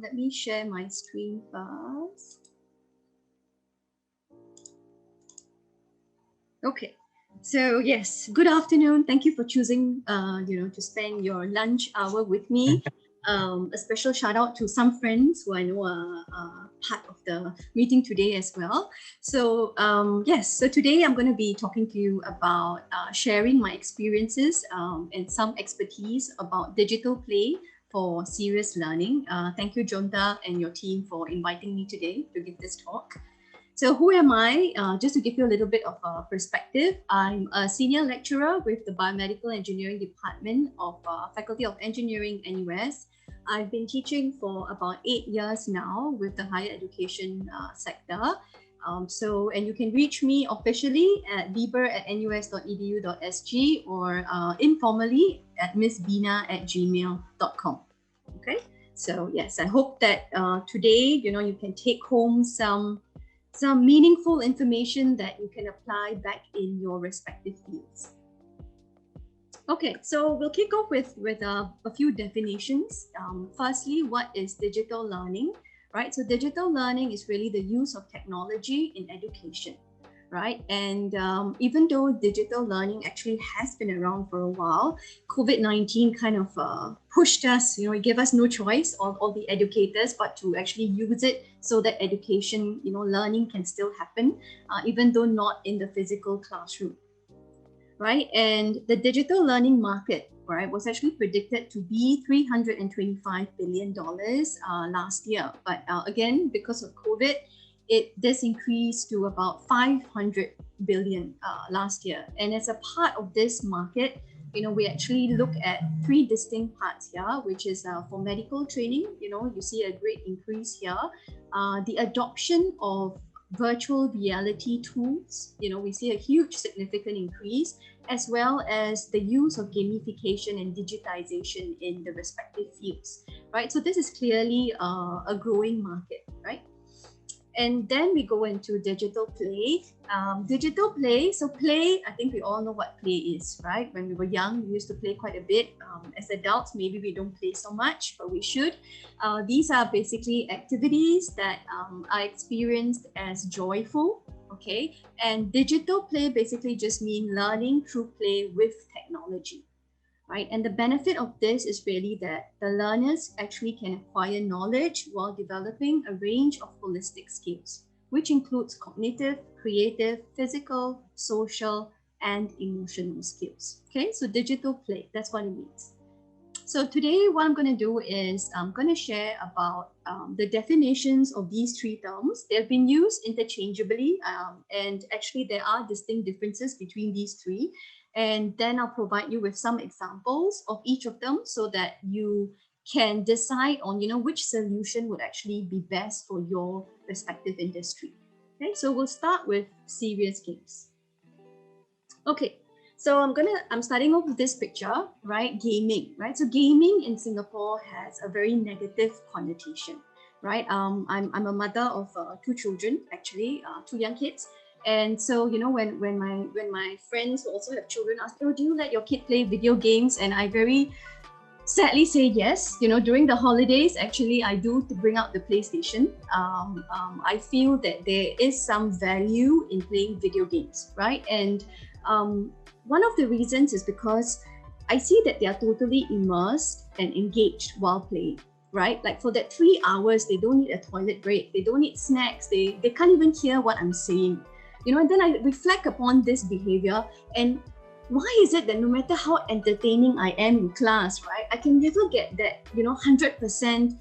let me share my screen first. Okay, so yes, good afternoon. Thank you for choosing, to spend your lunch hour with me. A special shout out to some friends who I know are part of the meeting today as well. So so today I'm going to be talking to you about sharing my experiences and some expertise about digital play for serious learning. Thank you, Jonta, and your team for inviting me today to give this talk. So who am I? Just to give you a little bit of a perspective, I'm a senior lecturer with the Biomedical Engineering Department of Faculty of Engineering, NUS. I've been teaching for about 8 years now with the higher education sector. And you can reach me officially at lieber@nus.edu.sg or informally at missbina@gmail.com. Okay, so yes, I hope that today, you can take home some meaningful information that you can apply back in your respective fields. Okay, so we'll kick off with a few definitions. Firstly, what is digital learning, right? So digital learning is really the use of technology in education, right? And even though digital learning actually has been around for a while, COVID-19 kind of pushed us, it gave us no choice, all the educators, but to actually use it so that education, learning can still happen, even though not in the physical classroom, right? And the digital learning market, right, was actually predicted to be $325 billion last year. But again, because of COVID, this increased to about 500 billion last year. And as a part of this market, we actually look at 3 distinct parts here, which is for medical training. You see a great increase here. The adoption of virtual reality tools, we see a huge significant increase, as well as the use of gamification and digitization in the respective fields, right? So this is clearly a growing market, right? And then we go into digital play. So play, I think we all know what play is, right? When we were young, we used to play quite a bit. As adults, maybe we don't play so much, but we should. These are basically activities that are experienced as joyful, okay? And digital play basically just means learning through play with technology, right? And the benefit of this is really that the learners actually can acquire knowledge while developing a range of holistic skills, which includes cognitive, creative, physical, social, and emotional skills. Okay, so digital play, that's what it means. So today, what I'm going to do is I'm going to share about the definitions of these 3 terms. They've been used interchangeably, and actually there are distinct differences between these 3. And then I'll provide you with some examples of each of them so that you can decide on, which solution would actually be best for your respective industry. Okay, so we'll start with serious games. Okay, so I'm starting off with this picture, right? Gaming, right? So gaming in Singapore has a very negative connotation, right? I'm a mother of 2 children, actually, 2 young kids. And so, when my friends who also have children ask, do you let your kid play video games? And I very sadly say yes. During the holidays, actually, I do bring out the PlayStation. I feel that there is some value in playing video games, right? And one of the reasons is because I see that they are totally immersed and engaged while playing, right? Like for that 3 hours, they don't need a toilet break. They don't need snacks. They can't even hear what I'm saying. And then I reflect upon this behavior, and why is it that no matter how entertaining I am in class, right, I can never get that, 100%,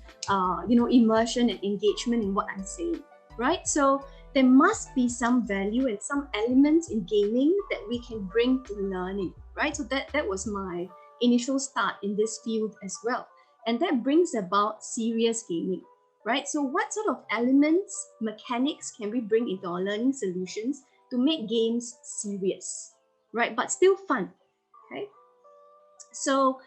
immersion and engagement in what I'm saying, right? So there must be some value and some elements in gaming that we can bring to learning, right? So that was my initial start in this field as well. And that brings about serious gaming, right? So what sort of elements, mechanics can we bring into our learning solutions to make games serious, right? But still fun, okay? So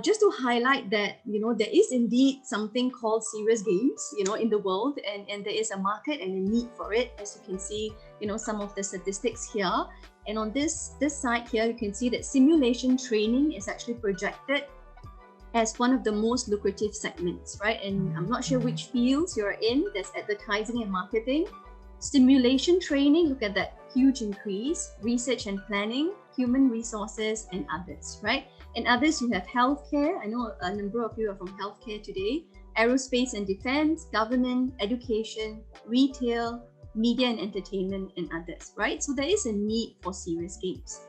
just to highlight that, there is indeed something called serious games, in the world, and there is a market and a need for it, as you can see, some of the statistics here. And on this side here, you can see that simulation training is actually projected as one of the most lucrative segments, right? And I'm not sure which fields you're in. There's advertising and marketing, simulation training, look at that huge increase, research and planning, human resources, and others, right? And others, you have healthcare. I know a number of you are from healthcare today, aerospace and defense, government, education, retail, media and entertainment, and others, right? So there is a need for serious games.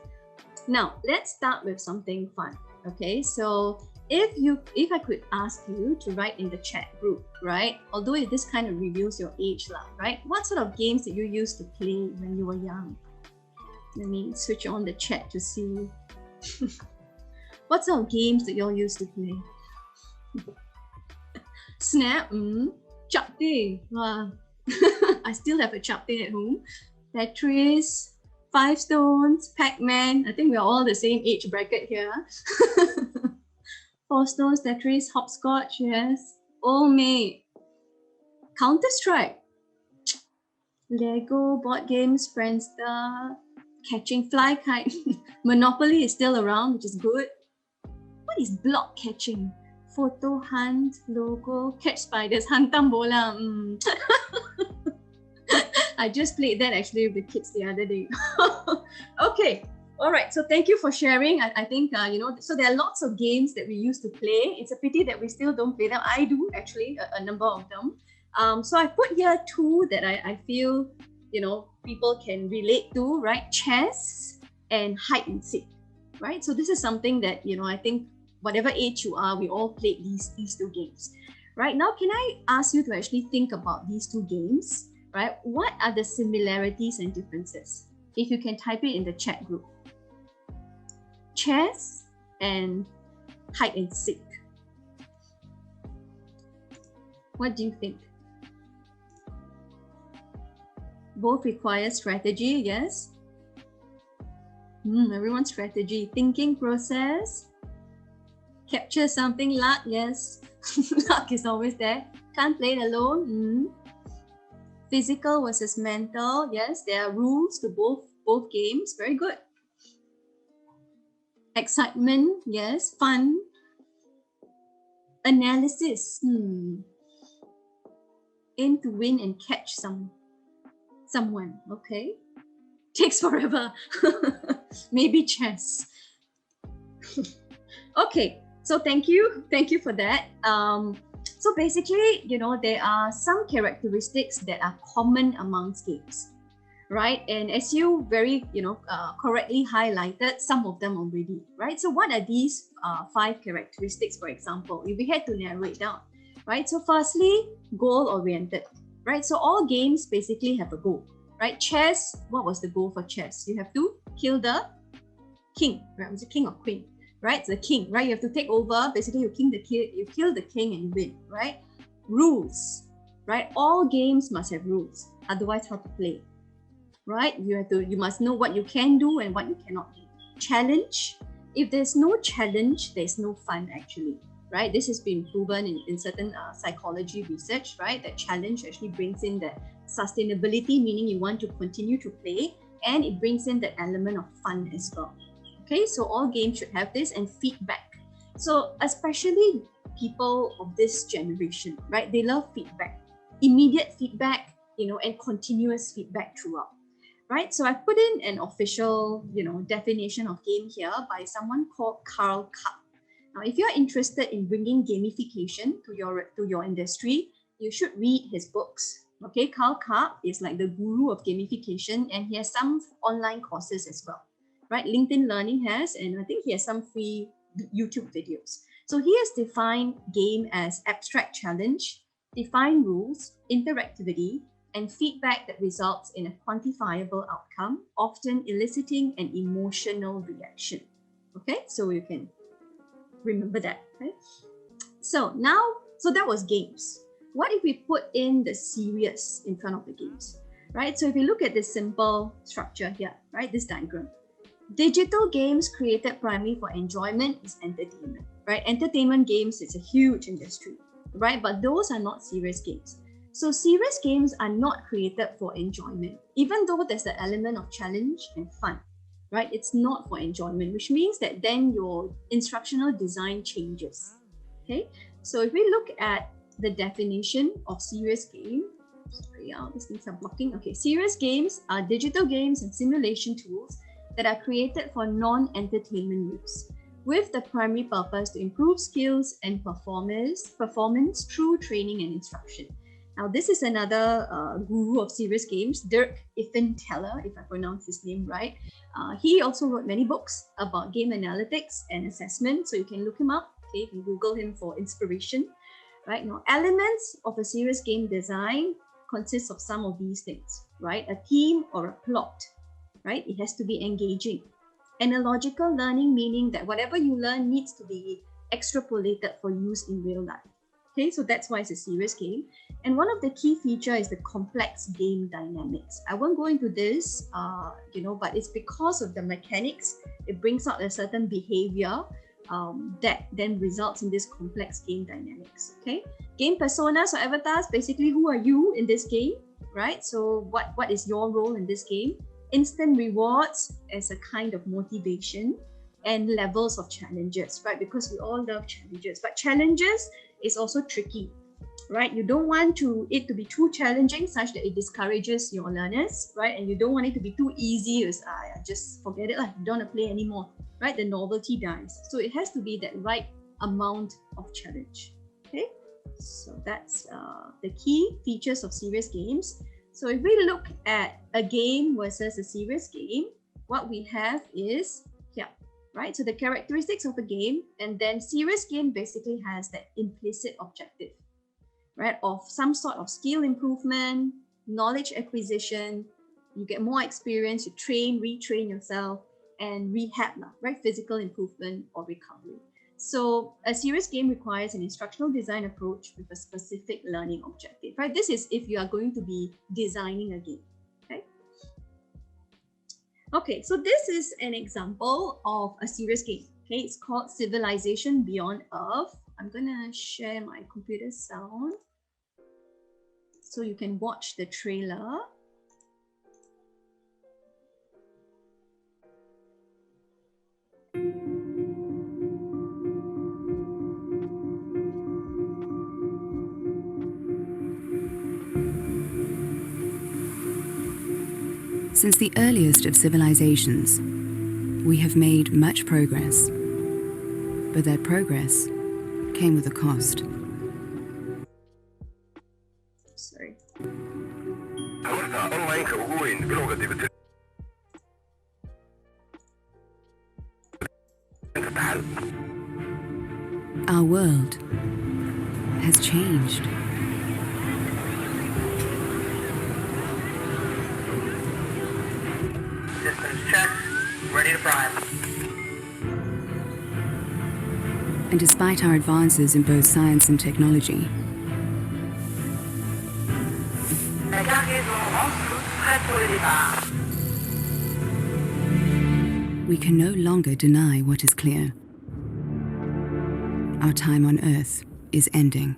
Now, let's start with something fun, okay? So if I could ask you to write in the chat group, right? Although this kind of reveals your age, right? What sort of games did you used to play when you were young? Let me switch on the chat to see. What sort of games did you all used to play? Snap, Chapte. Wow. I still have a Chapte at home. Tetris, Five Stones, Pac-Man. I think we're all the same age bracket here. Four Stones, Tetris, Hopscotch, yes. Old Maid. Counter-Strike. Lego, board games, Friendster, catching fly kite. Monopoly is still around, which is good. What is block catching? Photo hunt, logo, catch spiders, hantam bola. I just played that actually with the kids the other day. Okay, all right. So thank you for sharing. I think, so there are lots of games that we used to play. It's a pity that we still don't play them. I do actually, a number of them. So I put here two that I feel, people can relate to, right? Chess and hide and seek, right? So this is something that, I think whatever age you are, we all played these two games. Right now, can I ask you to actually think about these two games, right? What are the similarities and differences? If you can type it in the chat group. Chess and hide and seek. What do you think? Both require strategy, yes? Everyone's strategy. Thinking process. Capture something, luck, yes. Luck is always there. Can't play it alone. Physical versus mental, yes. There are rules to both games. Very good. Excitement, yes. Fun. Analysis. Aim to win and catch someone, okay? Takes forever. Maybe chess. Okay, so thank you for that. So basically, there are some characteristics that are common amongst games, right? And as you very, correctly highlighted some of them already, right? So what are these 5 characteristics, for example, if we had to narrow it down, right? So firstly, goal-oriented, right? So all games basically have a goal, right? Chess, what was the goal for chess? You have to kill the king, right? Was it king or queen? Right, the king, right? You have to take over. Basically, you kill the king and you win, right? Rules, right? All games must have rules, otherwise how to play, right? You must know what you can do and what you cannot do. Challenge. If there's no challenge, there's no fun actually, right? This has been proven in certain psychology research, right? That challenge actually brings in the sustainability, meaning you want to continue to play, and it brings in the element of fun as well. Okay, so all games should have this, and feedback. So especially people of this generation, right? They love feedback, immediate feedback, and continuous feedback throughout, right? So I've put in an official, definition of game here by someone called Karl Kapp. Now, if you're interested in bringing gamification to your industry, you should read his books. Okay, Karl Kapp is like the guru of gamification, and he has some online courses as well. Right, LinkedIn Learning has, and I think he has some free YouTube videos. So he has defined game as abstract challenge, defined rules, interactivity, and feedback that results in a quantifiable outcome, often eliciting an emotional reaction. Okay, so you can remember that. Okay? So that was games. What if we put in the serious in front of the games? Right, so if you look at this simple structure here, right, this diagram. Digital games created primarily for enjoyment is entertainment, right? Entertainment games is a huge industry, right? But those are not serious games. So serious games are not created for enjoyment, even though there's the element of challenge and fun, right? It's not for enjoyment, which means that then your instructional design changes, Okay, so if we look at the definition of serious game, these things are blocking. Okay, serious games are digital games and simulation tools that are created for non-entertainment use, with the primary purpose to improve skills and performance through training and instruction. Now, this is another guru of serious games, Dirk Iffenteller, if I pronounce his name right. He also wrote many books about game analytics and assessment, so you can look him up. Okay, you can Google him for inspiration. Right now, elements of a serious game design consists of some of these things, right? A theme or a plot, right? It has to be engaging. Analogical learning, meaning that whatever you learn needs to be extrapolated for use in real life. Okay, so that's why it's a serious game. And one of the key features is the complex game dynamics. I won't go into this, but it's because of the mechanics, it brings out a certain behavior that then results in this complex game dynamics. Okay, game personas or avatars, basically who are you in this game, right? So what is your role in this game? Instant rewards as a kind of motivation, and levels of challenges, right? Because we all love challenges, but challenges is also tricky, right? You don't want it to be too challenging such that it discourages your learners, right? And you don't want it to be too easy as just forget it, you don't want to play anymore, right? The novelty dies. So it has to be that right amount of challenge. Okay, so that's the key features of serious games. So if we look at a game versus a serious game, what we have is here, right? So the characteristics of a game, and then serious game basically has that implicit objective, right? Of some sort of skill improvement, knowledge acquisition, you get more experience, you train, retrain yourself, and rehab, right? Physical improvement or recovery. So a serious game requires an instructional design approach with a specific learning objective, right? This is if you are going to be designing a game, okay? Okay, so this is an example of a serious game, okay? It's called Civilization Beyond Earth. I'm gonna share my computer sound so you can watch the trailer. Since the earliest of civilizations, we have made much progress, but that progress came with a cost. Sorry. Our world has changed. Systems checked, ready to prime. And despite our advances in both science and technology, we can no longer deny what is clear. Our time on Earth is ending.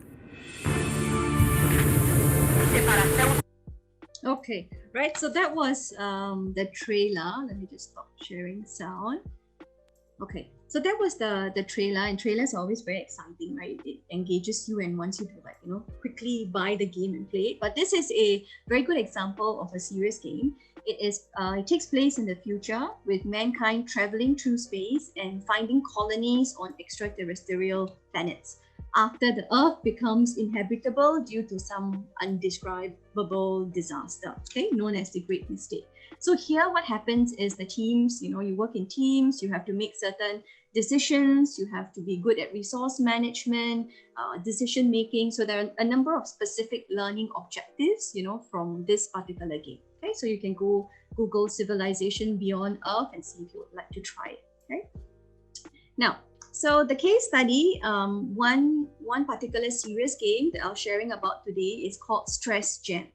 Okay, right, so that was the trailer. Let me just stop sharing sound. Okay, so that was the trailer, and trailers are always very exciting, right? It engages you and wants you to quickly buy the game and play it. But this is a very good example of a serious game. It takes place in the future with mankind traveling through space and finding colonies on extraterrestrial planets after the Earth becomes inhabitable due to some undescribable disaster, okay, known as the Great Mistake. So here what happens is the teams, you work in teams, you have to make certain decisions, you have to be good at resource management, decision making. So there are a number of specific learning objectives, from this particular game. Okay, so you can go Google Civilization Beyond Earth and see if you would like to try it. Okay. Now, so the case study, one particular serious game that I'm sharing about today is called Stress Jam.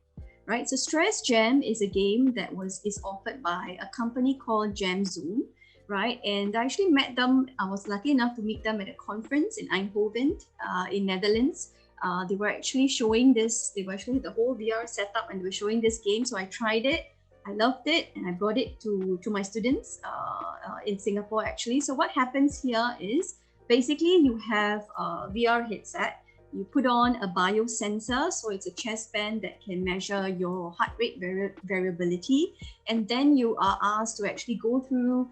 Right, so Stress Jam is a game that is offered by a company called Jam Zoom, right? And I actually met them. I was lucky enough to meet them at a conference in Eindhoven, in Netherlands. They were actually showing this. They were actually the whole VR setup, and they were showing this game. So I tried it. I loved it, and I brought it to my students in Singapore actually. So what happens here is basically you have a VR headset. You put on a biosensor, so it's a chest band that can measure your heart rate variability, and then you are asked to actually go through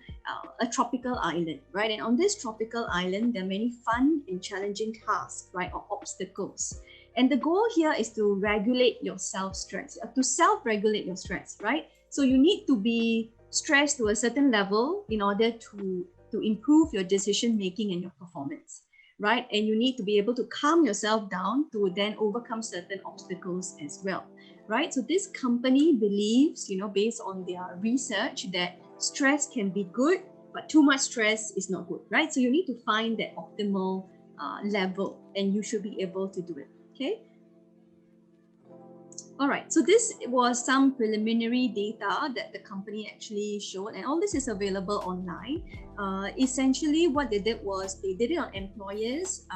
a tropical island, right? And on this tropical island, there are many fun and challenging tasks, right, or obstacles. And the goal here is to regulate your self-stress, to self-regulate your stress, right? So you need to be stressed to a certain level in order to improve your decision making and your performance, right? And you need to be able to calm yourself down to then overcome certain obstacles as well, right? So this company believes, based on their research, that stress can be good, but too much stress is not good, right? So you need to find that optimal level, and you should be able to do it, okay? All right, so this was some preliminary data that the company actually showed, and all this is available online. Essentially, what they did was they did it on employers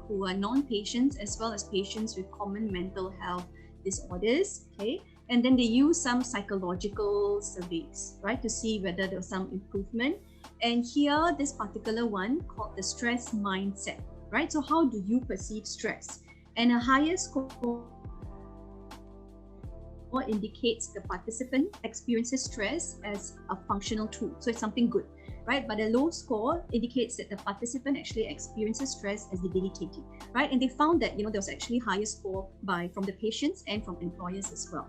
who are non-patients as well as patients with common mental health disorders, okay? And then they used some psychological surveys, right, to see whether there was some improvement. And here, this particular one called the stress mindset, right? So how do you perceive stress? And a higher score indicates the participant experiences stress as a functional tool. So it's something good, right? But a low score indicates that the participant actually experiences stress as debilitating, right? And they found that, there was actually higher score from the patients and from employers as well.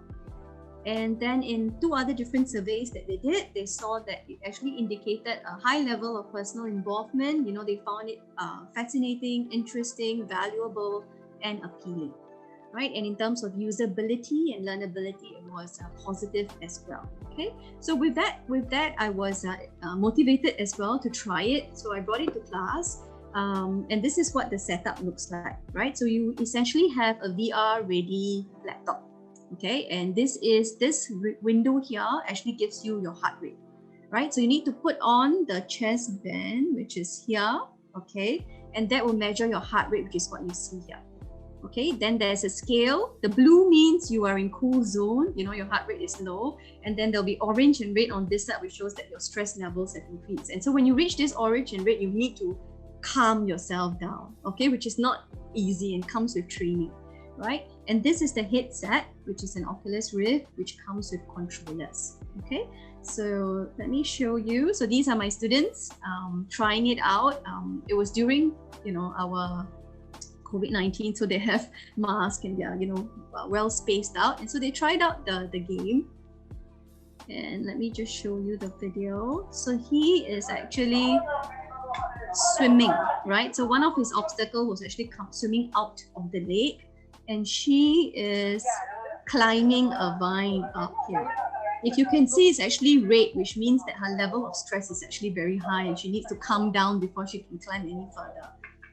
And then in two other different surveys that they did, they saw that it actually indicated a high level of personal involvement. They found it fascinating, interesting, valuable, and appealing, right? And in terms of usability and learnability, it was positive as well. Okay, so with that, I was motivated as well to try it. So I brought it to class, and this is what the setup looks like, right? So you essentially have a VR-ready laptop, okay? And this window here actually gives you your heart rate, right? So you need to put on the chest band, which is here, okay? And that will measure your heart rate, which is what you see here. Okay, then there's a scale. The blue means you are in cool zone, your heart rate is low. And then there'll be orange and red on this side, which shows that your stress levels have increased. And so when you reach this orange and red, you need to calm yourself down, okay, which is not easy and comes with training, right? And this is the headset, which is an Oculus Rift, which comes with controllers, okay? So let me show you. So these are my students trying it out. It was during, our COVID-19, so they have masks and they're well spaced out, and so they tried out the game. And let me just show you the video. So he is actually swimming, right? So one of his obstacles was actually swimming out of the lake, and she is climbing a vine up here. If you can see, it's actually red, which means that her level of stress is actually very high and she needs to calm down before she can climb any further.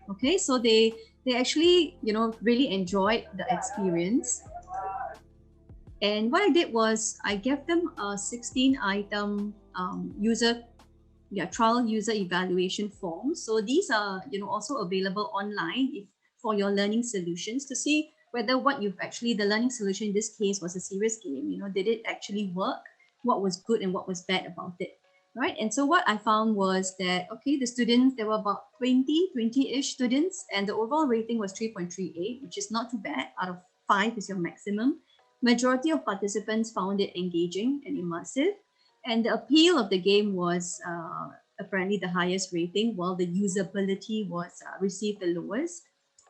Okay, so they actually, really enjoyed the experience. And what I did was I gave them a 16-item trial user evaluation form. So these are, also available online for your learning solutions to see whether the learning solution in this case was a serious game. Did it actually work? What was good and what was bad about it? Right, and so what I found was that, okay, the students, there were about 20-ish students, and the overall rating was 3.38, which is not too bad. Out of 5 is your maximum. Majority of participants found it engaging and immersive, and the appeal of the game was apparently the highest rating, while the usability was received the lowest.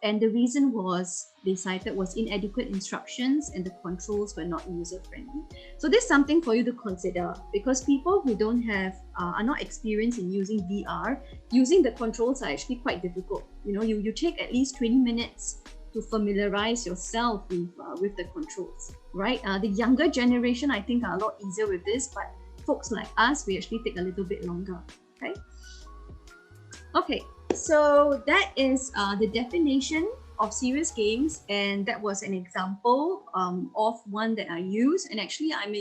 And the reason was, they cited, was inadequate instructions and the controls were not user-friendly. So this is something for you to consider, because people who are not experienced in using VR, using the controls are actually quite difficult. You take at least 20 minutes to familiarize yourself with the controls, right? The younger generation, I think, are a lot easier with this, but folks like us, we actually take a little bit longer, okay? Okay. So that is the definition of serious games, and that was an example of one that I use. And actually, I'm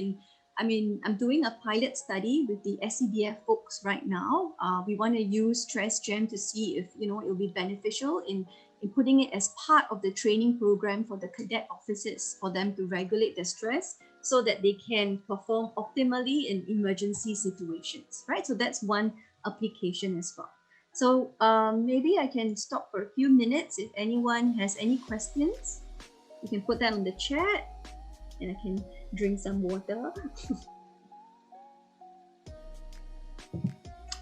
doing a pilot study with the SCDF folks right now. We want to use Stress Gem to see if it will be beneficial in putting it as part of the training program for the cadet officers, for them to regulate their stress so that they can perform optimally in emergency situations. Right. So that's one application as well. So maybe I can stop for a few minutes. If anyone has any questions, you can put that on the chat and I can drink some water.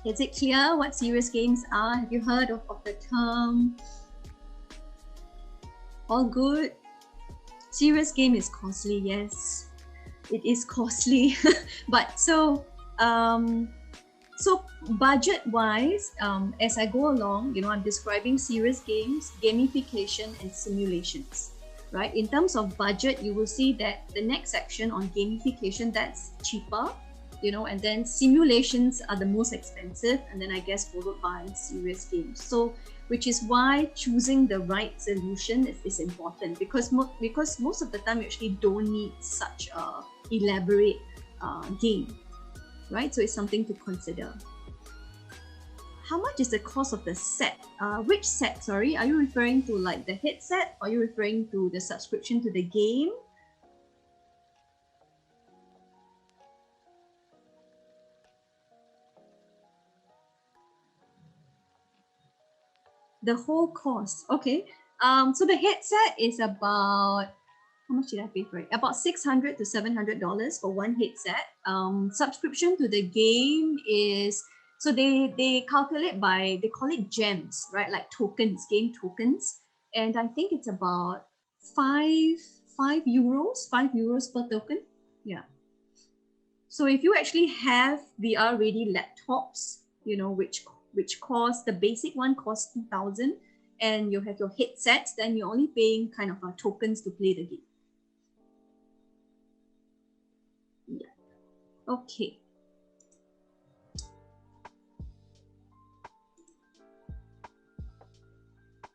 Is it clear what serious games are? Have you heard of the term? All good? Serious game is costly, yes. It is costly. But so budget-wise, as I go along, I'm describing serious games, gamification, and simulations, right? In terms of budget, you will see that the next section on gamification, that's cheaper, and then simulations are the most expensive, and then I guess followed by serious games. So, which is why choosing the right solution is important, because most of the time you actually don't need such a elaborate game, right? So it's something to consider. How much is the cost of the set? Which set, sorry? Are you referring to like the headset, or are you referring to the subscription to the game? The whole cost, okay. So the headset is about, how much did I pay for it? About $600 to $700 for one headset. Subscription to the game is, so they calculate by, they call it gems, right? Like tokens, game tokens. And I think it's about €5 per token. Yeah. So if you actually have VR ready laptops, which cost, the basic one costs $2,000, and you have your headsets, then you're only paying kind of tokens to play the game. Yeah. Okay.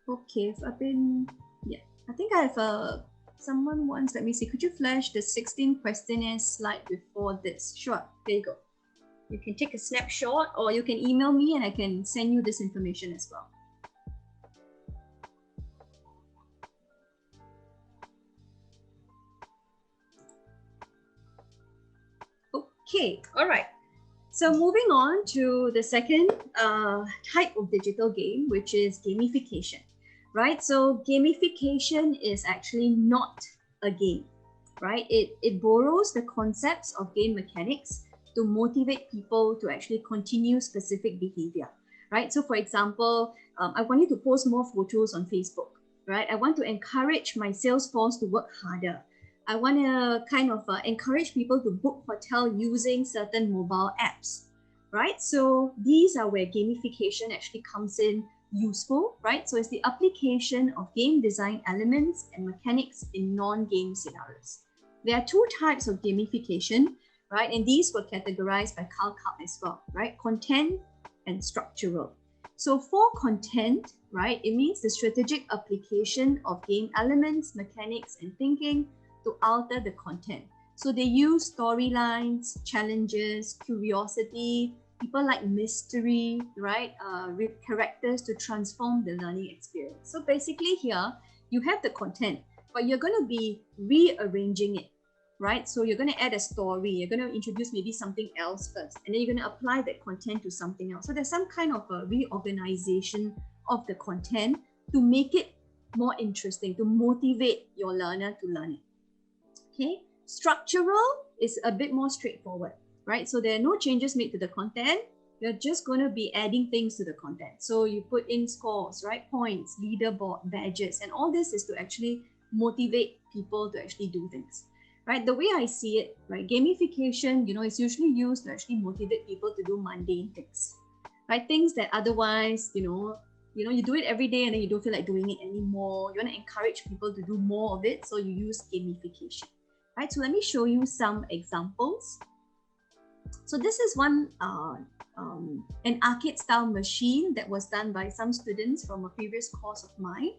Okay, I think I have someone wants, let me see, could you flash the 16 questionnaire slide before this? Sure, there you go. You can take a snapshot, or you can email me and I can send you this information as well. Okay, all right. So moving on to the second type of digital game, which is gamification, right? So gamification is actually not a game, right? It borrows the concepts of game mechanics to motivate people to actually continue specific behavior, right? So for example, I want you to post more photos on Facebook, right? I want to encourage my sales force to work harder. I want to kind of encourage people to book hotel using certain mobile apps, right? So these are where gamification actually comes in useful, right? So it's the application of game design elements and mechanics in non-game scenarios. There are two types of gamification, right? And these were categorized by Carl Karp as well, right? Content and structural. So for content, right, it means the strategic application of game elements, mechanics, and thinking to alter the content. So they use storylines, challenges, curiosity, people like mystery, right? With characters to transform the learning experience. So basically here, you have the content, but you're going to be rearranging it, right? So you're going to add a story, you're going to introduce maybe something else first, and then you're going to apply that content to something else. So there's some kind of a reorganization of the content to make it more interesting, to motivate your learner to learn it. Okay, structural is a bit more straightforward, right? So there are no changes made to the content. You're just going to be adding things to the content. So you put in scores, right? Points, leaderboard, badges, and all this is to actually motivate people to actually do things, right? The way I see it, right? Gamification, is usually used to actually motivate people to do mundane things, right? Things that otherwise, you do it every day and then you don't feel like doing it anymore. You want to encourage people to do more of it, so you use gamification. Right, so let me show you some examples. So this is one, an arcade style machine that was done by some students from a previous course of mine,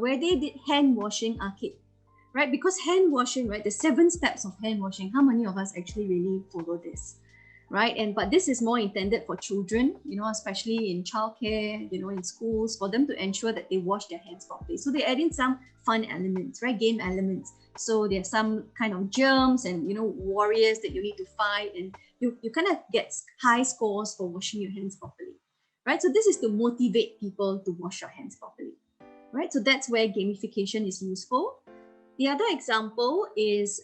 where they did hand washing arcade, right? Because hand washing, right, the 7 steps of hand washing, how many of us actually really follow this, right? But this is more intended for children, especially in childcare, in schools, for them to ensure that they wash their hands properly. So they add in some fun elements, right? Game elements. So there's some kind of germs and, warriors that you need to fight, and you kind of get high scores for washing your hands properly, right? So this is to motivate people to wash your hands properly, right? So that's where gamification is useful. The other example is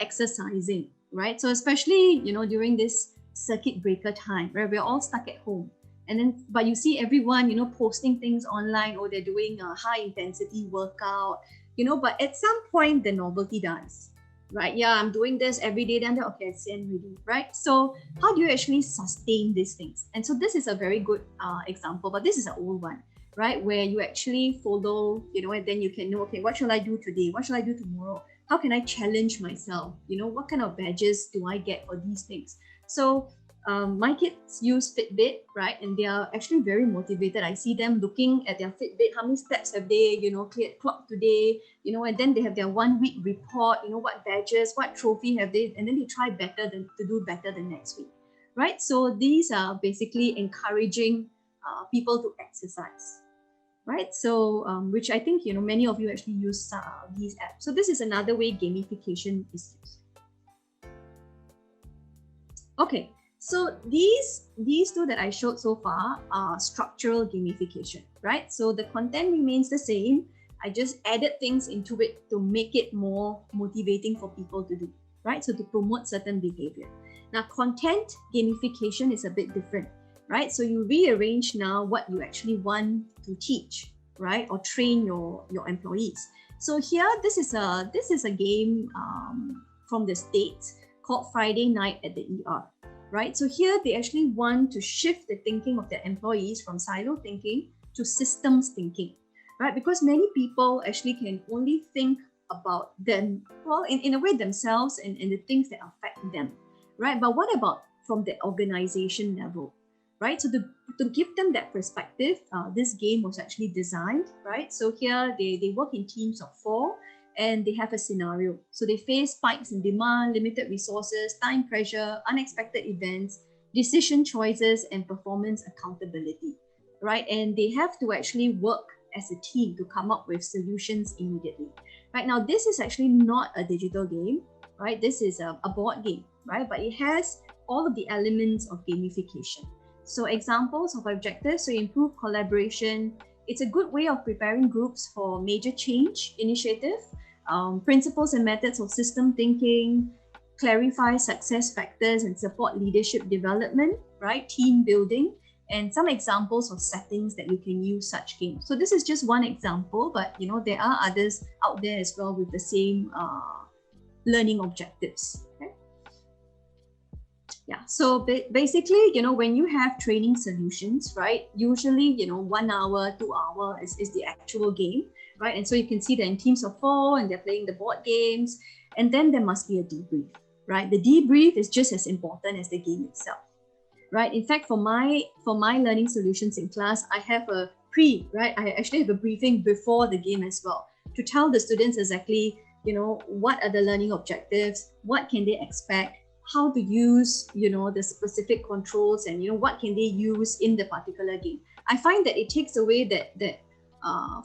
exercising, right? So especially, during this circuit breaker time where we're all stuck at home. And then, but you see everyone, posting things online, or they're doing a high intensity workout, but at some point the novelty dies, right? Yeah, I'm doing this every day, then okay, it's ready, right? So how do you actually sustain these things? And so this is a very good example, but this is an old one, right? Where you actually follow, and then you can know, okay, what shall I do today? What shall I do tomorrow? How can I challenge myself? What kind of badges do I get for these things? So my kids use Fitbit, right? And they are actually very motivated. I see them looking at their Fitbit, how many steps have they, cleared clock today, and then they have their 1 week report, what badges, what trophy have they, and then they try to do better the next week, right? So these are basically encouraging people to exercise, right? So which I think, many of you actually use these apps. So this is another way gamification is used. Okay. So these two that I showed so far are structural gamification, right? So the content remains the same. I just added things into it to make it more motivating for people to do, right? So to promote certain behavior. Now, content gamification is a bit different, right? So you rearrange now what you actually want to teach, right? Or train your employees. So here, this is a game from the States called Friday Night at the ER. Right? So here they actually want to shift the thinking of their employees from silo thinking to systems thinking, right? Because many people actually can only think about them, well, in a way themselves and the things that affect them, right? But what about from the organization level, right? So to give them that perspective, this game was actually designed, right? So here they work in teams of 4, and they have a scenario. So they face spikes in demand, limited resources, time pressure, unexpected events, decision choices, and performance accountability, right? And they have to actually work as a team to come up with solutions immediately. Right now, this is actually not a digital game, right? This is a board game, right? But it has all of the elements of gamification. So examples of objectives, so improve collaboration. It's a good way of preparing groups for major change initiative, principles and methods of system thinking, clarify success factors and support leadership development, right? Team building, and some examples of settings that you can use such games. So this is just one example, but there are others out there as well with the same learning objectives. Okay? Yeah, so basically, when you have training solutions, right, usually, 1 hour, 2 hours is the actual game, right? And so you can see they're in teams of 4 and they're playing the board games, and then there must be a debrief, right? The debrief is just as important as the game itself, right? In fact, for my learning solutions in class, I have a right? I actually have a briefing before the game as well to tell the students exactly, what are the learning objectives, what can they expect, how to use, the specific controls, and what can they use in the particular game. I find that it takes away that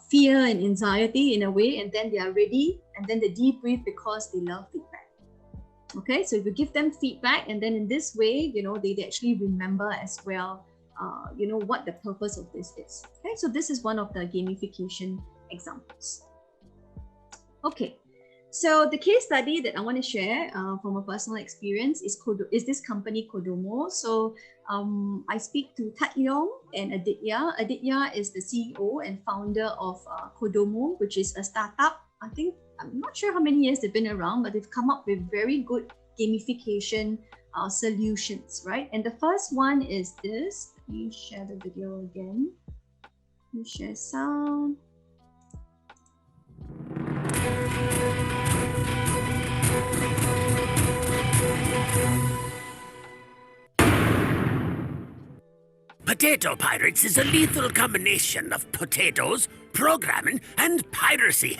fear and anxiety in a way, and then they are ready, and then they debrief because they love feedback. Okay, so if you give them feedback, and then in this way, they actually remember as well, what the purpose of this is. Okay, so this is one of the gamification examples. Okay. So the case study that I want to share from a personal experience is this company Kodomo. So I speak to Tat Yong and Aditya. Aditya is the CEO and founder of Kodomo, which is a startup. I'm not sure how many years they've been around, but they've come up with very good gamification solutions, right? And the first one is this. Let me share the video again. Let me share sound. Potato Pirates is a lethal combination of potatoes, programming, and piracy.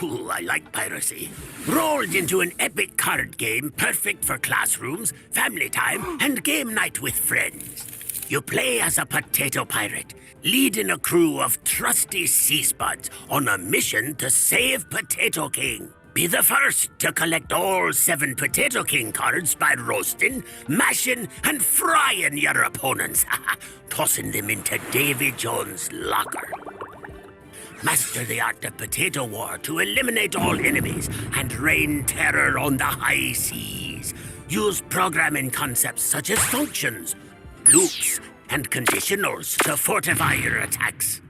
Ooh, I like piracy. Rolled into an epic card game perfect for classrooms, family time, and game night with friends. You play as a potato pirate, leading a crew of trusty sea spuds on a mission to save Potato King. Be the first to collect all 7 Potato King cards by roasting, mashing, and frying your opponents, tossing them into Davy Jones' locker. Master the art of potato war to eliminate all enemies and rain terror on the high seas. Use programming concepts such as functions, loops, and conditionals to fortify your attacks.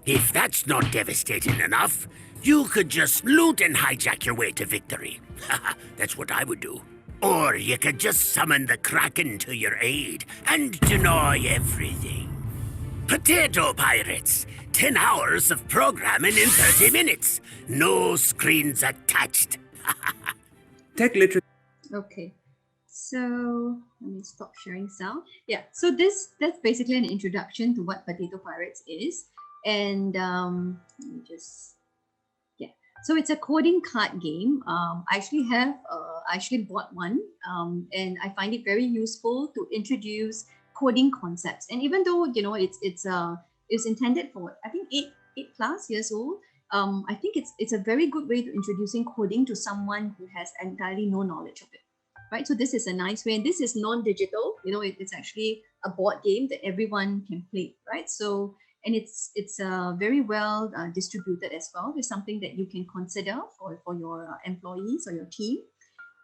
If that's not devastating enough, you could just loot and hijack your way to victory. That's what I would do. Or you could just summon the Kraken to your aid and deny everything. Potato Pirates! 10 hours of programming in 30 minutes. No screens attached. Tech literacy. Okay, so let me stop sharing sound. Yeah, so that's basically an introduction to what Potato Pirates is. And let me just, yeah. So it's a coding card game. I actually bought one, and I find it very useful to introduce coding concepts. And even though, you know, it's intended for, I think, 8+ years old, I think it's a very good way to introducing coding to someone who has entirely no knowledge of it, right? So this is a nice way, and this is non-digital. You know, it's actually a board game that everyone can play, right? So, and it's very well distributed as well. It's something that you can consider for your employees or your team.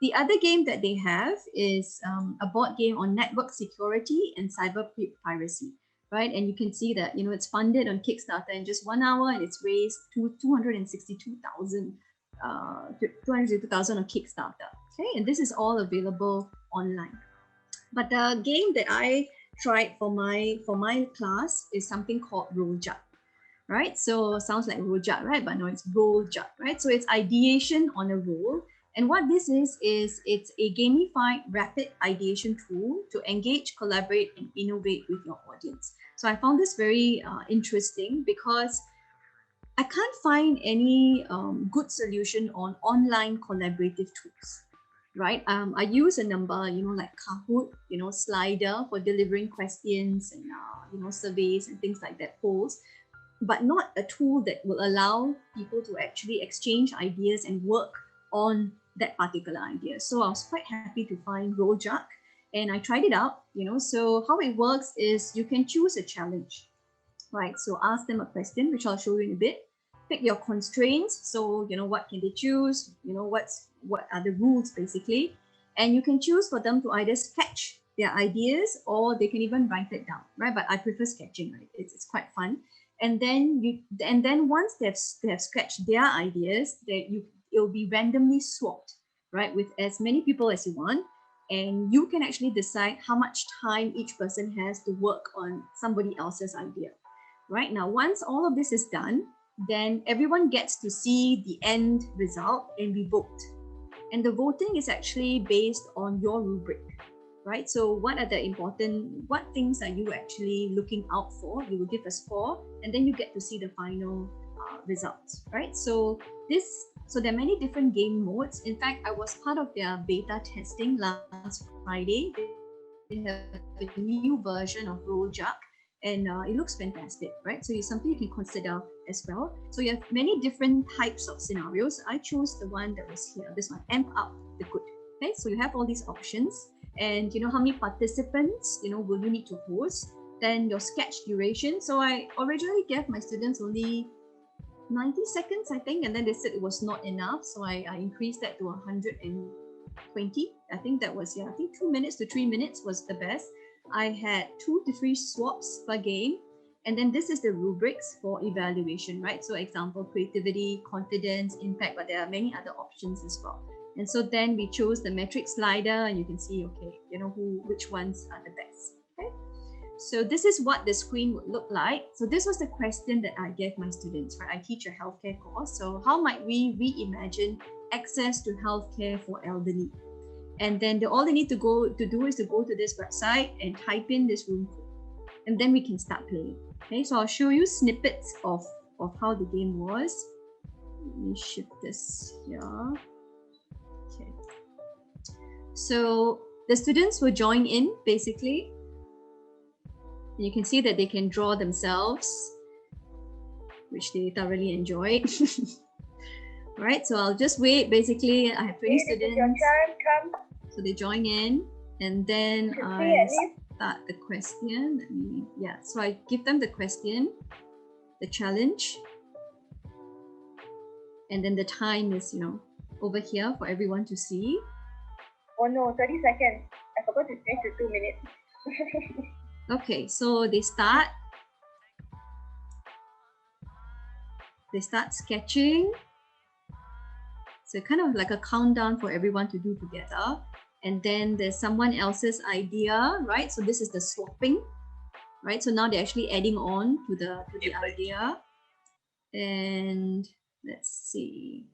The other game that they have is a board game on network security and cyber piracy, right? And you can see that, you know, it's funded on Kickstarter in just 1 hour, and it's raised to 262,000 on Kickstarter. Okay, and this is all available online. But the game that I tried for my class is something called Rojak, right? So sounds like Rojak, right? But no, it's Rojak, right? So it's ideation on a roll. And what this is it's a gamified rapid ideation tool to engage, collaborate, and innovate with your audience. So I found this very interesting because I can't find any good solution on online collaborative tools, right? I use a number, you know, like Kahoot, you know, Slider for delivering questions and, you know, surveys and things like that, polls, but not a tool that will allow people to actually exchange ideas and work on that particular idea. So I was quite happy to find Rojak, and I tried it out, you know. So how it works is you can choose a challenge, right? So ask them a question, which I'll show you in a bit. Pick your constraints. So, you know, what can they choose? You know, what are the rules basically? And you can choose for them to either sketch their ideas or they can even write it down, right? But I prefer sketching, right? It's quite fun. And then once they have sketched their ideas, it'll be randomly swapped, right, with as many people as you want, and you can actually decide how much time each person has to work on somebody else's idea. Right now, once all of this is done, then everyone gets to see the end result and we vote. And the voting is actually based on your rubric, right? So what things are you actually looking out for? You will give a score, and then you get to see the final results, right? So there are many different game modes. In fact, I was part of their beta testing last Friday. They have a new version of Rojak, and it looks fantastic, right? So it's something you can consider as well. So you have many different types of scenarios. I chose the one that was here, this one, amp up the good. Okay, so you have all these options, and you know how many participants, you know, will you need to host, then your sketch duration. So I originally gave my students only 90 seconds, I think, and then they said it was not enough, so I increased that to 120. I think that was, I think 2 minutes to 3 minutes was the best. I had 2 to 3 swaps per game, and then this is the rubrics for evaluation, right? So example, creativity, confidence, impact, but there are many other options as well. And so then we chose the metric slider, and you can see, okay, you know, which ones are the best. Okay. So this is what the screen would look like. So this was the question that I gave my students, right? I teach a healthcare course. So how might we reimagine access to healthcare for elderly? And then all they need to do is to go to this website and type in this room code, and then we can start playing. Okay, so I'll show you snippets of how the game was. Let me shift this here. Okay. So the students will join in basically. You can see that they can draw themselves, which they thoroughly enjoyed. Right, so I'll just wait. Basically, I have 20 This is your students, turn. Come. so they join in, and then 50 I at least. start the question. So I give them the question, the challenge, and then the time is, over here for everyone to see. Oh no, 30 seconds. I forgot to change to 2 minutes. Okay, so they start sketching. So kind of like a countdown for everyone to do together. And then there's someone else's idea, right? So this is the swapping, right? So now they're actually adding on to the idea. And let's see.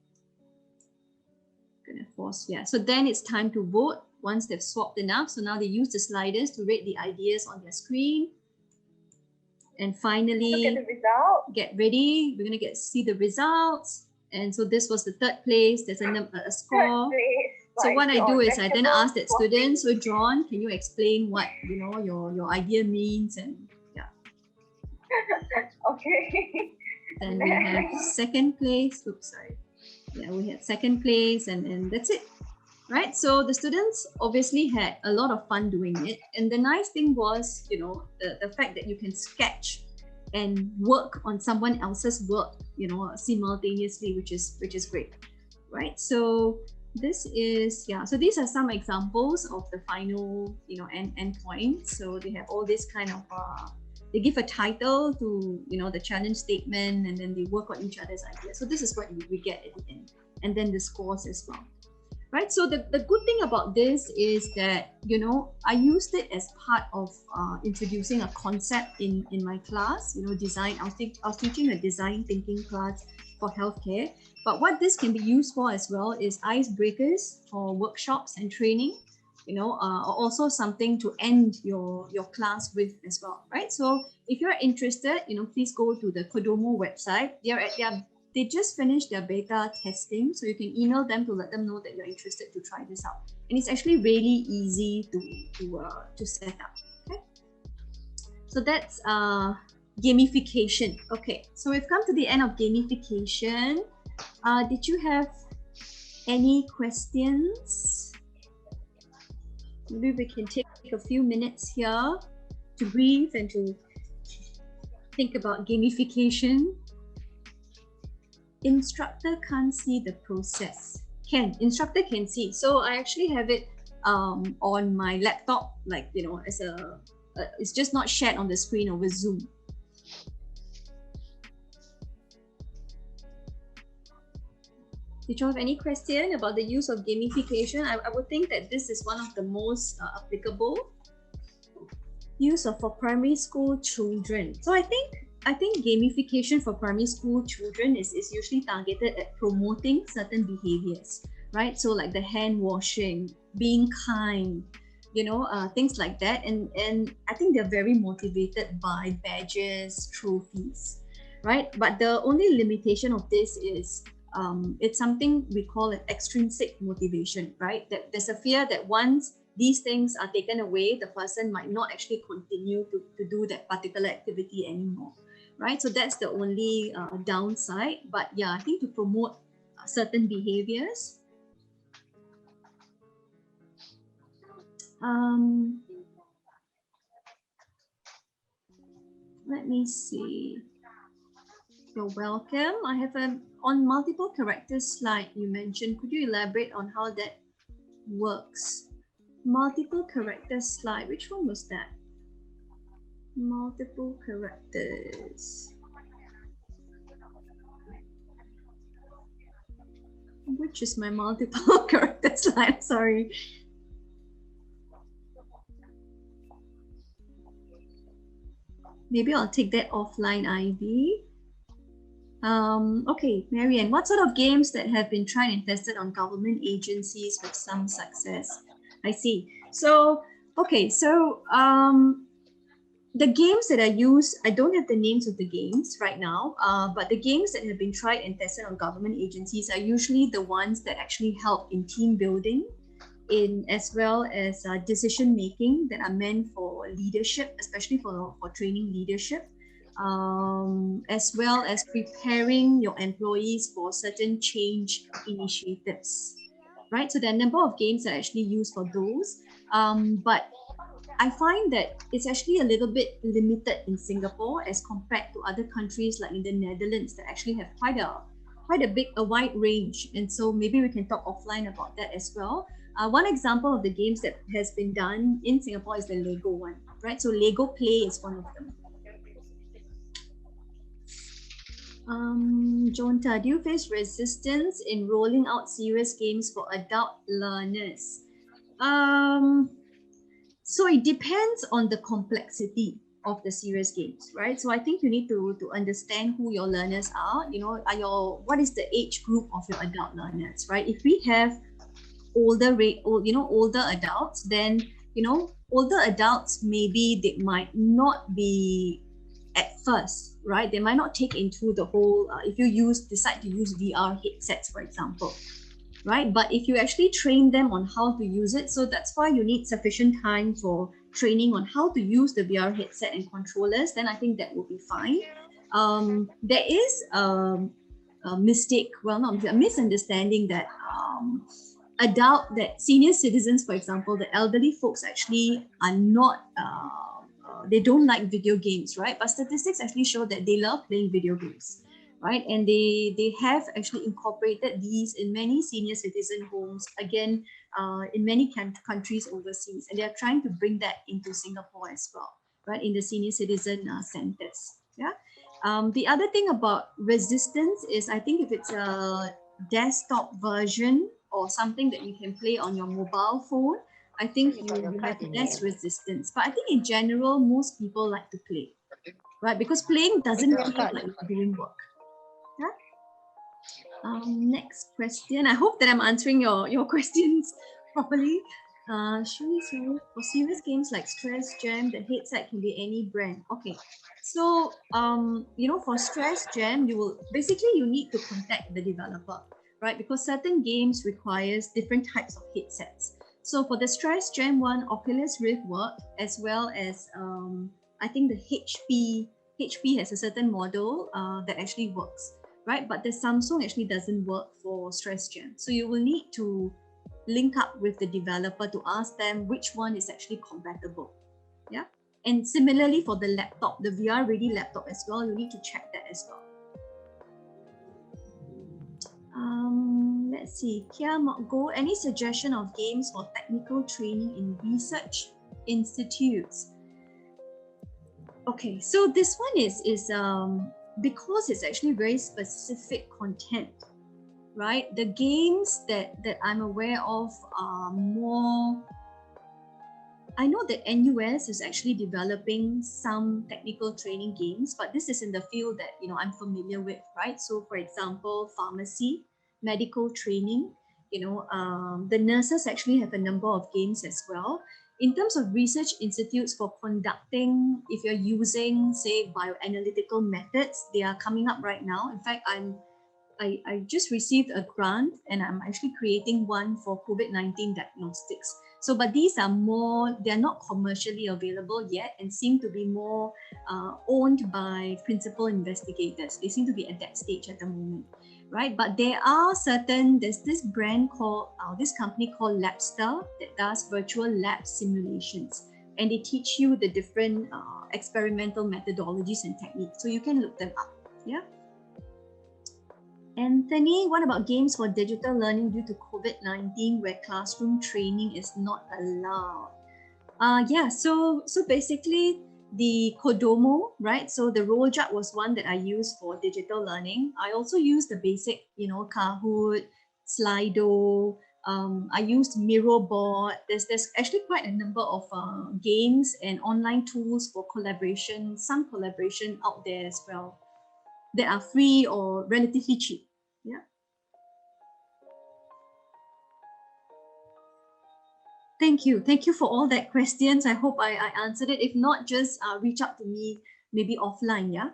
Gonna force, yeah. So then it's time to vote once they've swapped enough. So now they use the sliders to rate the ideas on their screen. And finally, Look at the result. get ready. We're gonna see the results. And so this was the third place. There's a score. Third place. So By what I do is I then vegetable ask that student, so John, can you explain what your idea means? And yeah. Okay. Then we have second place. Oops, sorry. Yeah, we had second place, and that's it. Right? So the students obviously had a lot of fun doing it. And the nice thing was, the fact that you can sketch and work on someone else's work, simultaneously, which is great. Right? So this is, so these are some examples of the final, end point. So they have all this kind of, they give a title to, the challenge statement, and then they work on each other's ideas. So this is what we get at the end. And then the scores as well. Right, so the good thing about this is that, I used it as part of introducing a concept in my class, design. I was teaching a design thinking class for healthcare. But what this can be used for as well is icebreakers for workshops and training, also something to end your class with as well, right? So if you're interested, please go to the Kodomo website. They just finished their beta testing, so you can email them to let them know that you're interested to try this out. And it's actually really easy to set up. Okay, so that's gamification. Okay, so we've come to the end of gamification. Did you have any questions? Maybe we can take a few minutes here to breathe and to think about gamification. Instructor can't see the process. Instructor can see. So I actually have it on my laptop, as it's just not shared on the screen over Zoom. Did you have any question about the use of gamification? I would think that this is one of the most applicable use for primary school children. So I think gamification for primary school children is usually targeted at promoting certain behaviors, right? So like the hand washing, being kind, things like that. And I think they're very motivated by badges, trophies, right? But the only limitation of this is it's something we call an extrinsic motivation, right? That there's a fear that once these things are taken away, the person might not actually continue to do that particular activity anymore. Right, so that's the only downside. But yeah, I think to promote certain behaviors. Let me see. You're welcome. I have on multiple characters slide you mentioned. Could you elaborate on how that works? Multiple characters slide. Which one was that? Multiple characters. Which is my multiple character slide? Sorry. Maybe I'll take that offline, Ivy. Okay, Marianne, what sort of games that have been tried and tested on government agencies with some success? I see. So, okay, so the games that are used, I don't have the names of the games right now, but the games that have been tried and tested on government agencies are usually the ones that actually help in team building, as well as decision making that are meant for leadership, especially for training leadership. as well as preparing your employees for certain change initiatives, right? So there are a number of games that are actually used for those, but I find that it's actually a little bit limited in Singapore as compared to other countries like in the Netherlands that actually have quite a wide range. And so maybe we can talk offline about that as well. One example of the games that has been done in Singapore is the Lego one, right? So Lego Play is one of them. Jonta, do you face resistance in rolling out serious games for adult learners? So it depends on the complexity of the serious games, right? So I think you need to understand who your learners are. You know, what is the age group of your adult learners, right? If we have older adults, then older adults, maybe they might not be at first, right? They might not take into the whole if you decide to use VR headsets, for example, right? But if you actually train them on how to use it, so that's why you need sufficient time for training on how to use the VR headset and controllers, then I think that will be fine. There is a misunderstanding that senior citizens, for example, the elderly folks actually are not they don't like video games, right? But statistics actually show that they love playing video games, right? And they have actually incorporated these in many senior citizen homes, again, in many countries overseas, and they are trying to bring that into Singapore as well, right? In the senior citizen centers. Yeah. The other thing about resistance is, I think if it's a desktop version or something that you can play on your mobile phone, I think you have less resistance. But I think in general, most people like to play, right? Because playing doesn't feel like you're doing work. Yeah. Next question. I hope that I'm answering your questions properly. Sorry. For serious games like Stress Jam, the headset can be any brand. Okay. So, for Stress Jam, you need to contact the developer, right? Because certain games requires different types of headsets. So for the Stress Jam one, Oculus Rift worked, as well as I think the HP has a certain model that actually works, right? But the Samsung actually doesn't work for Stress Jam. So you will need to link up with the developer to ask them which one is actually compatible. Yeah. And similarly for the laptop, the VR ready laptop as well, you need to check that as well. Let's see. Kia Go, any suggestion of games for technical training in research institutes? Okay, so this one is because it's actually very specific content, right? The games that I'm aware of are more. I know that NUS is actually developing some technical training games, but this is in the field that I'm familiar with, right? So, for example, pharmacy, medical training. The nurses actually have a number of games as well. In terms of research institutes for conducting, if you're using, say, bioanalytical methods, they are coming up right now. In fact, I just received a grant and I'm actually creating one for COVID-19 diagnostics. So, but these are they're not commercially available yet and seem to be more owned by principal investigators. They seem to be at that stage at the moment, right? But there's this brand this company called Labster that does virtual lab simulations. And they teach you the different experimental methodologies and techniques. So you can look them up, yeah? Anthony, what about games for digital learning due to COVID-19 where classroom training is not allowed? So basically the Kodomo, right? So the Rojak was one that I used for digital learning. I also used the basic, Kahoot, Slido. I used Miroboard. There's actually quite a number of games and online tools for collaboration, some collaboration out there as well, that are free or relatively cheap. Yeah. Thank you for all that questions. I hope I answered it. If not, just reach out to me maybe offline. Yeah.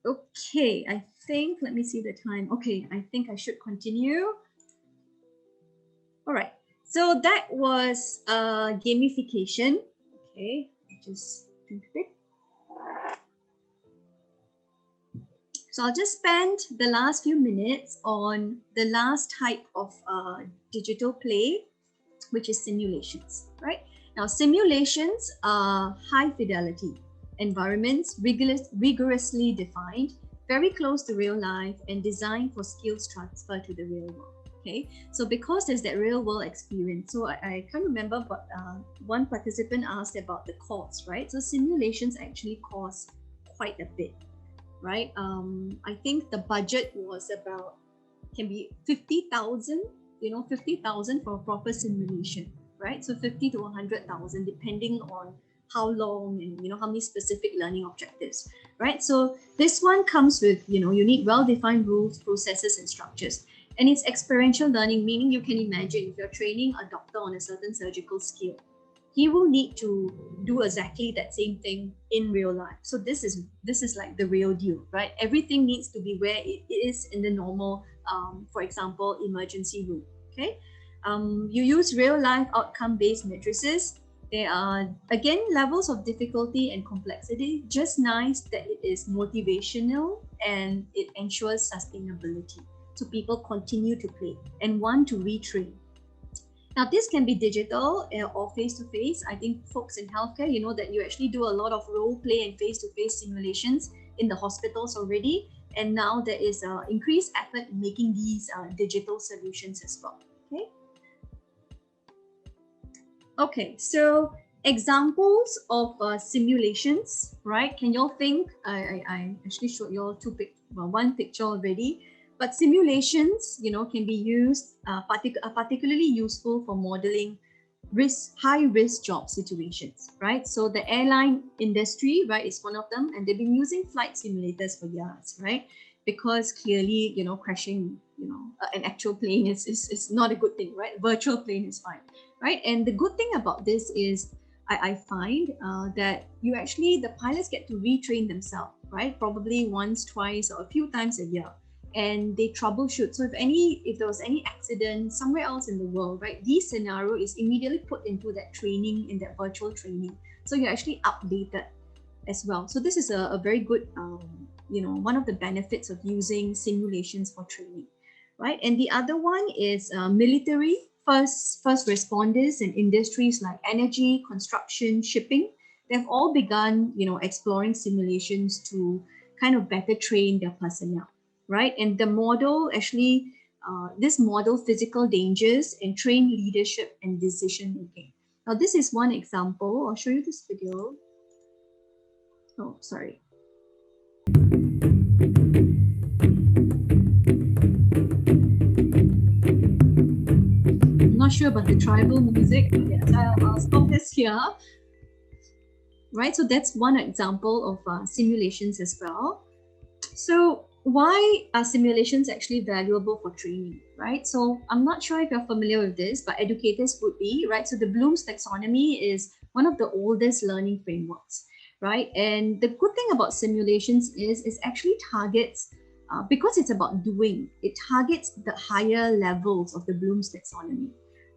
Okay, I think, let me see the time. Okay, I think I should continue. All right, so that was gamification. Okay, just think of it. So I'll just spend the last few minutes on the last type of digital play, which is simulations, right? Now, simulations are high fidelity environments, rigorously defined, very close to real life, and designed for skills transfer to the real world. Okay, so because there's that real world experience, so I can't remember, but one participant asked about the cost, right? So simulations actually cost quite a bit, right? I think the budget was about, can be 50,000, 50,000 for a proper simulation, right? So 50 to 100,000, depending on how long and how many specific learning objectives, right? So this one comes with, you need well-defined rules, processes, and structures. And it's experiential learning, meaning you can imagine if you're training a doctor on a certain surgical skill, he will need to do exactly that same thing in real life. So this is like the real deal, right? Everything needs to be where it is in the normal, for example, emergency room. Okay, you use real life outcome-based matrices. There are, again, levels of difficulty and complexity, just nice that it is motivational and it ensures sustainability. So people continue to play and want to retrain. Now, this can be digital or face-to-face. I think folks in healthcare, you know that you actually do a lot of role play and face-to-face simulations in the hospitals already. And now there is increased effort in making these digital solutions as well. Okay, so examples of simulations, right? Can you all think? I actually showed you all one picture already, but simulations, can be used, particularly useful for modeling high-risk job situations, right? So the airline industry, right, is one of them, and they've been using flight simulators for years, right? Because clearly, crashing, an actual plane is not a good thing, right? Virtual plane is fine. Right, and the good thing about this is I find that the pilots get to retrain themselves, right? Probably once, twice, or a few times a year, and they troubleshoot. So if there was any accident somewhere else in the world, right, this scenario is immediately put into that training, in that virtual training. So you're actually updated as well. So this is a very good, one of the benefits of using simulations for training, right? And the other one is military. First responders in industries like energy, construction, shipping, they've all begun, exploring simulations to kind of better train their personnel, right? And the model actually, this model physical dangers and train leadership and decision making. Now, this is one example. I'll show you this video. Oh, sorry. Not sure about the tribal music, but yes, I'll stop this here. Right, so that's one example of simulations as well. So why are simulations actually valuable for training, right? So I'm not sure if you're familiar with this, but educators would be, right? So the Bloom's taxonomy is one of the oldest learning frameworks, right? And the good thing about simulations is it actually targets, because it's about doing, it targets the higher levels of the Bloom's taxonomy,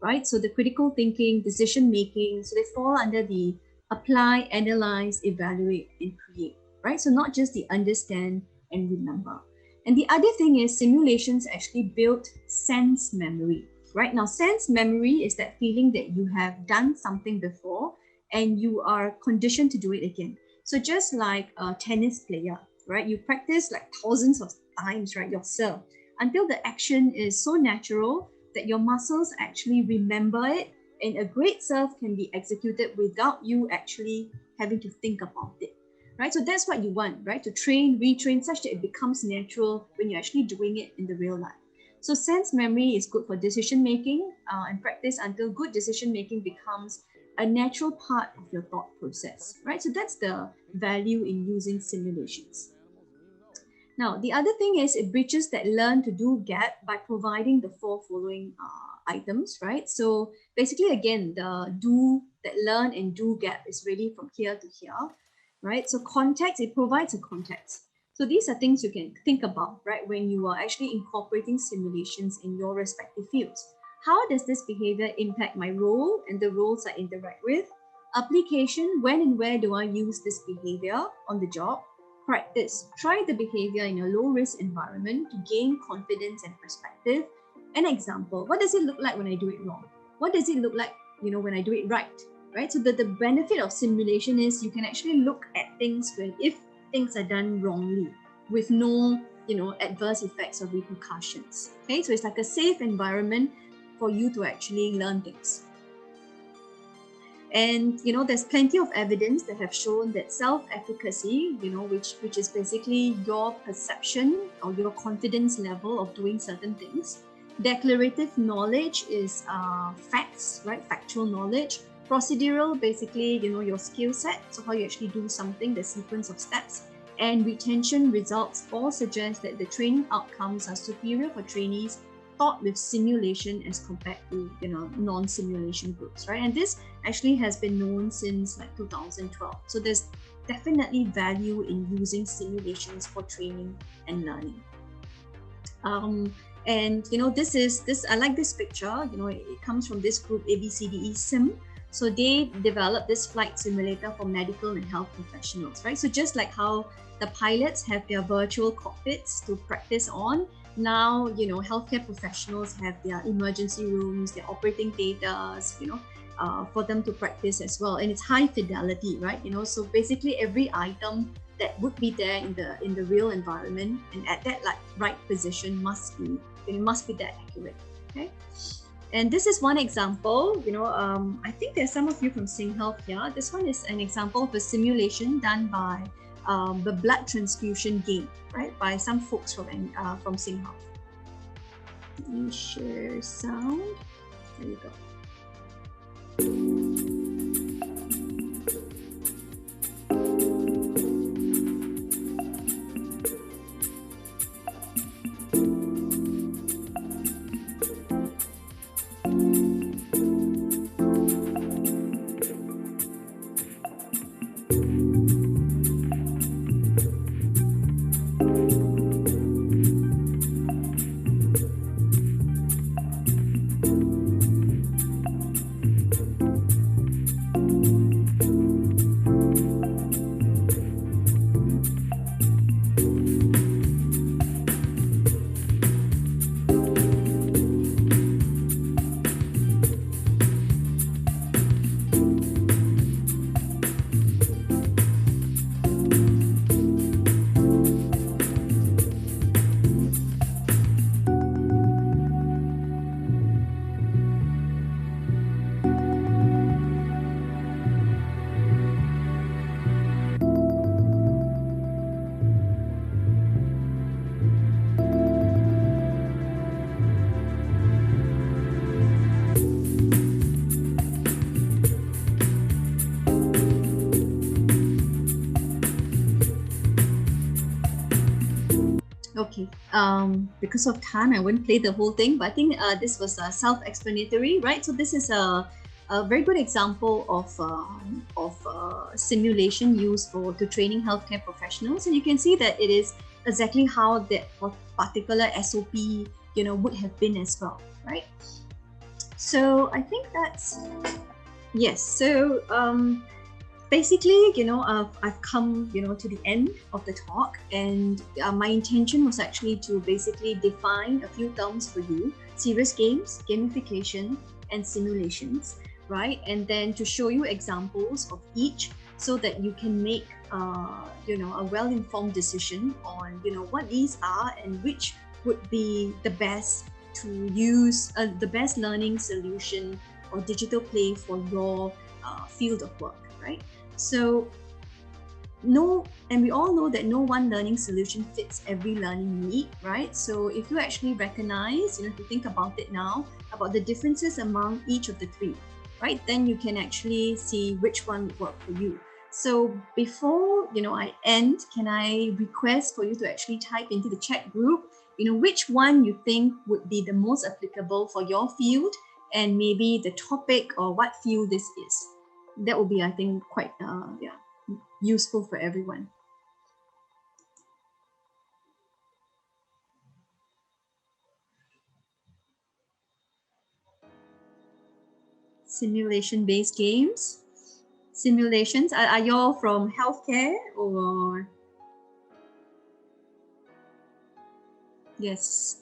right? So the critical thinking, decision making, so they fall under the apply, analyze, evaluate, and create, right? So not just the understand and remember. And the other thing is simulations actually build sense memory, right? Now, sense memory is that feeling that you have done something before and you are conditioned to do it again. So just like a tennis player, right? You practice like thousands of times, right, yourself, until the action is so natural that your muscles actually remember it, and a great serve can be executed without you actually having to think about it, right? So that's what you want, right? To train, retrain, such that it becomes natural when you're actually doing it in the real life. So sense memory is good for decision making and practice until good decision making becomes a natural part of your thought process, right? So that's the value in using simulations. Now, the other thing is it bridges that learn to do gap by providing the four following items, right? So basically, again, the do, that learn and do gap is really from here to here, right? So context, it provides a context. So these are things you can think about, right? When you are actually incorporating simulations in your respective fields. How does this behavior impact my role and the roles I interact with? Application, when and where do I use this behavior on the job? practice, try the behavior in a low-risk environment to gain confidence and perspective. An example, what does it look like when I do it wrong? What does it look like, when I do it right? Right? So the benefit of simulation is you can actually look at things if things are done wrongly with no, adverse effects or repercussions. Okay, so it's like a safe environment for you to actually learn things. And there's plenty of evidence that have shown that self-efficacy, which is basically your perception or your confidence level of doing certain things. Declarative knowledge is facts, right? Factual knowledge. Procedural, basically, your skill set, so how you actually do something, the sequence of steps. And retention results all suggest that the training outcomes are superior for trainees taught with simulation as compared to non-simulation groups, right? And this actually has been known since like 2012. So there's definitely value in using simulations for training and learning. And this I like this picture. It comes from this group ABCDE Sim. So they developed this flight simulator for medical and health professionals, right? So just like how the pilots have their virtual cockpits to practice on, now, healthcare professionals have their emergency rooms, their operating theaters, for them to practice as well. And it's high fidelity, right? So basically every item that would be there in the real environment and at that right position must be that accurate. Okay. And this is one example. I think there's some of you from SingHealth here. This one is an example of a simulation done by the blood transfusion game, right, by some folks from SingHealth. Let me share sound. There you go. Okay, because of time, I won't play the whole thing, but I think this was self-explanatory, right? So this is a very good example of simulation used to training healthcare professionals, and you can see that it is exactly how that particular SOP would have been as well, right? So I think that's yes. So basically, I've come, to the end of the talk, and my intention was actually to basically define a few terms for you: serious games, gamification, and simulations, right? And then to show you examples of each, so that you can make, a well-informed decision on, what these are and which would be the best to use, the best learning solution or digital play for your field of work, right? So and we all know that no one learning solution fits every learning need, right? So if you actually recognize, if you think about it now, about the differences among each of the three, right? Then you can actually see which one would work for you. So before, I end, can I request for you to actually type into the chat group, which one you think would be the most applicable for your field, and maybe the topic or what field this is. That will be, I think, quite useful for everyone. Simulation-based games. Simulations. Are y'all from healthcare or Yes.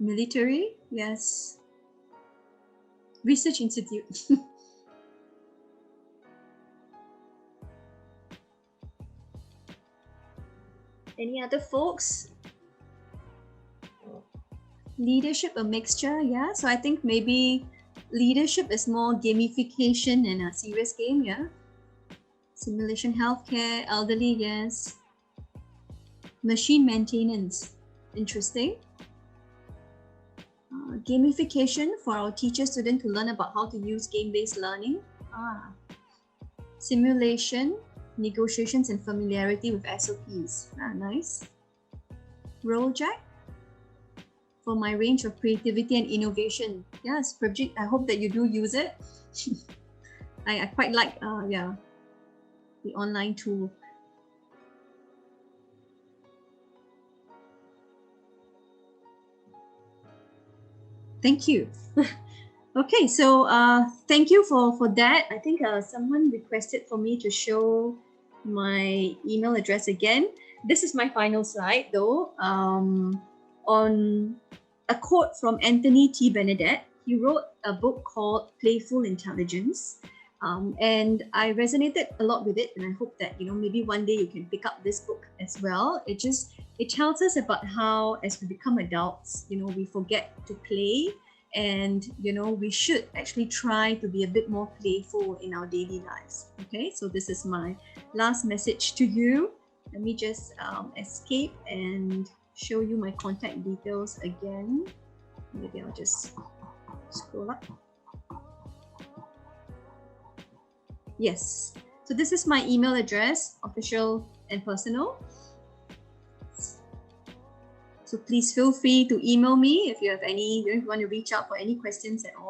Military, yes. Research Institute. Any other folks? Leadership, a mixture, yeah. So I think maybe leadership is more gamification and a serious game, yeah. Simulation healthcare, elderly, yes. Machine maintenance, interesting. Gamification for our teacher student to learn about how to use game-based learning. Simulation, negotiations and familiarity with SOPs. Nice. Rojak for my range of creativity and innovation. Yes, Prabjit, I hope that you do use it. I quite like the online tool. Thank you. Okay, so thank you for that. I think someone requested for me to show my email address again. This is my final slide though. On a quote from Anthony T. Benedette. He wrote a book called Playful Intelligence. And I resonated a lot with it, and I hope that maybe one day you can pick up this book as well. It tells us about how, as we become adults, we forget to play, and we should actually try to be a bit more playful in our daily lives. Okay, so this is my last message to you. Let me just escape and show you my contact details again. Maybe I'll just scroll up. Yes, so this is my email address, official and personal. So please feel free to email me if you have any, if you want to reach out for any questions at all.